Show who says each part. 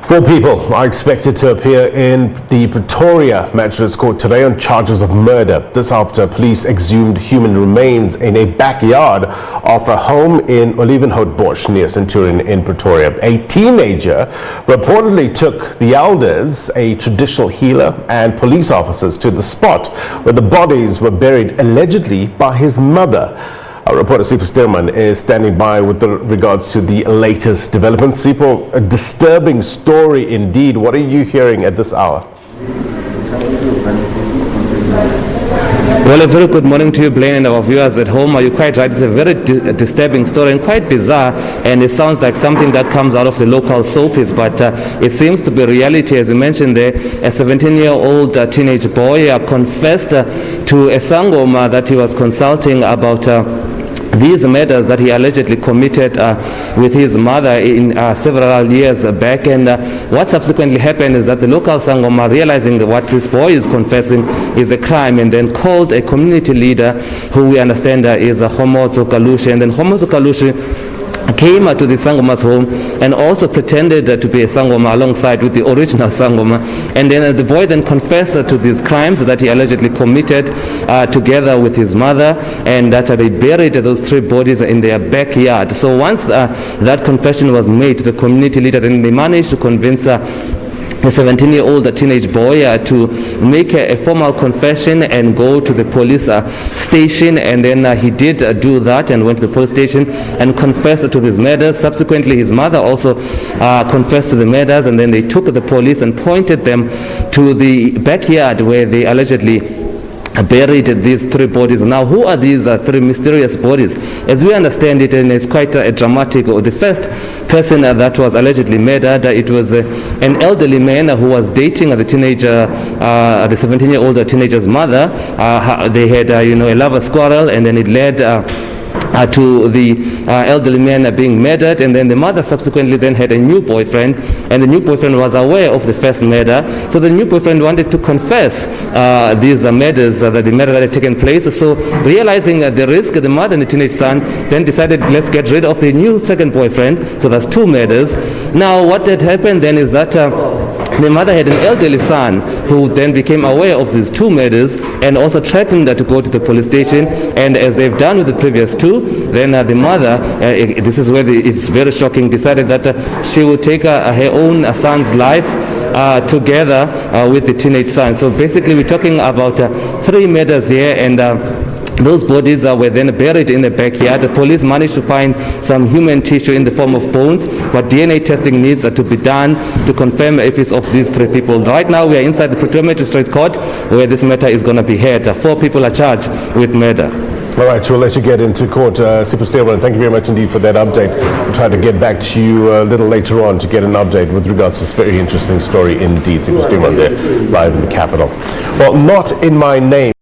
Speaker 1: Four people are expected to appear in the Pretoria Magistrates Court today on charges of murder. This after police exhumed human remains in a backyard of a home in Olievenhout-bosch near Centurion in Pretoria. A teenager reportedly took the elders, a traditional healer, and police officers to the spot where the bodies were buried, allegedly by his mother. Our reporter Sipho Stuurman is standing by with regards to the latest developments. Sipho, a disturbing story indeed. What are you hearing at this hour?
Speaker 2: Well, a very good morning to you, Blaine, and our viewers at home. Are you quite right? It's a very disturbing story and quite bizarre, and it sounds like something that comes out of the local soapies, but it seems to be reality. As you mentioned there, a 17-year-old teenage boy confessed to a sangoma that he was consulting about these murders that he allegedly committed with his mother in several years back. And what subsequently happened is that the local sangoma, realizing that what this boy is confessing is a crime, and then called a community leader who we understand is Homo Zokalushi. And then Homo Zokalushi came to the sangoma's home and also pretended to be a sangoma alongside with the original sangoma, and then the boy then confessed to these crimes that he allegedly committed together with his mother, and that they buried those three bodies in their backyard. So once that confession was made to the community leader, then they managed to convince a 17-year-old teenage boy to make a formal confession and go to the police station, and then he did do that and went to the police station and confessed to these murders. Subsequently, his mother also confessed to the murders, and then they took the police and pointed them to the backyard where they allegedly buried these three bodies. Now, who are these three mysterious bodies? As we understand it, and it's quite dramatic, the first person that was allegedly murdered, it was an elderly man who was dating the teenager, the 17-year-old teenager's mother. They had a lover's quarrel, and then it led to the elderly man being murdered, and then the mother subsequently then had a new boyfriend, and the new boyfriend was aware of the first murder. So the new boyfriend wanted to confess these murders, the murder that had taken place. So realizing the risk, the mother and the teenage son then decided, let's get rid of the new second boyfriend. So that's two murders. Now what had happened then is that the mother had an elderly son who then became aware of these two murders and also threatened to go to the police station. And as they've done with the previous two, then the mother, this is where it's very shocking, decided that she would take her own son's life together with the teenage son. So basically we're talking about three murders here, and those bodies were then buried in the backyard. The police managed to find some human tissue in the form of bones, but DNA testing needs to be done to confirm if it's of these three people. Right now we are inside the Pretoria Magistrates Court where this matter is going to be heard. Four people are charged with murder.
Speaker 1: All right, we'll let you get into court. Sipho Stuurman, thank you very much indeed for that update. We'll try to get back to you a little later on to get an update with regards to this very interesting story indeed. Sipho Stuurman there, live in the capital. Well, not in my name.